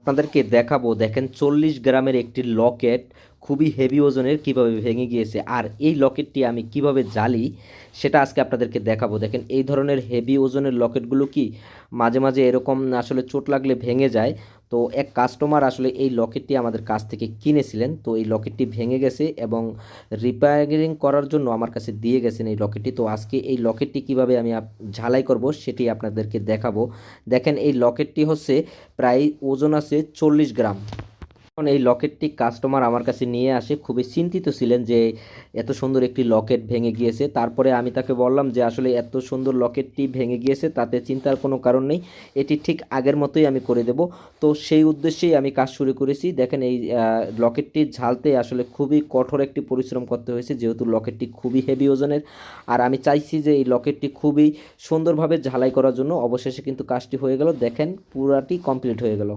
আপনাদেরকে দেখাবো, দেখেন 40 গ্রামের একটি লকেট খুবই হেভি ওজনের কিভাবে ভেঙে গিয়েছে। আর এই লকেটটি আমি কিভাবে জ্বালি সেটা আজকে আপনাদেরকে দেখাবো। দেখেন এই ধরনের হেভি ওজনের লকেটগুলো কি মাঝে মাঝে এরকম আসলে চোট লাগলে ভেঙে যায়। তো এক কাস্টমার আসলে এই লকেটটি আমাদের কাছ থেকে কিনেছিলেন, তো এই লকেটটি ভেঙে গেছে এবং রিপেয়ারিং করার জন্য আমার কাছে দিয়ে গেছেন এই লকেটটি। তো আজকে এই লকেটটি কিভাবে আমি ঝালাই করব সেটি আপনাদেরকে দেখাবো। দেখেন এই লকেটটি হচ্ছে প্রায় ওজন আছে 40 গ্রাম। এখন এই লকেটটি কাস্টমার আমার কাছে নিয়ে আসে, খুবই চিন্তিত ছিলেন যে এত সুন্দর একটি লকেট ভেঙে গিয়েছে। তারপরে আমি তাকে বললাম যে আসলে এত সুন্দর লকেটটি ভেঙে গিয়েছে, তাতে চিন্তার কোনো কারণ নেই, এটি ঠিক আগের মতোই আমি করে দেব। তো সেই উদ্দেশ্যেই আমি কাজ শুরু করেছি। দেখেন এই লকেটটি ঝালতে আসলে খুবই কঠোর একটি পরিশ্রম করতে হয়েছে, যেহেতু লকেটটি খুবই হেভি ওজনের। আর আমি চাইছি যে এই লকেটটি খুবই সুন্দরভাবে ঝালাই করার জন্য। অবশেষে কিন্তু কাজটি হয়ে গেল, দেখেন পুরাটি কমপ্লিট হয়ে গেল।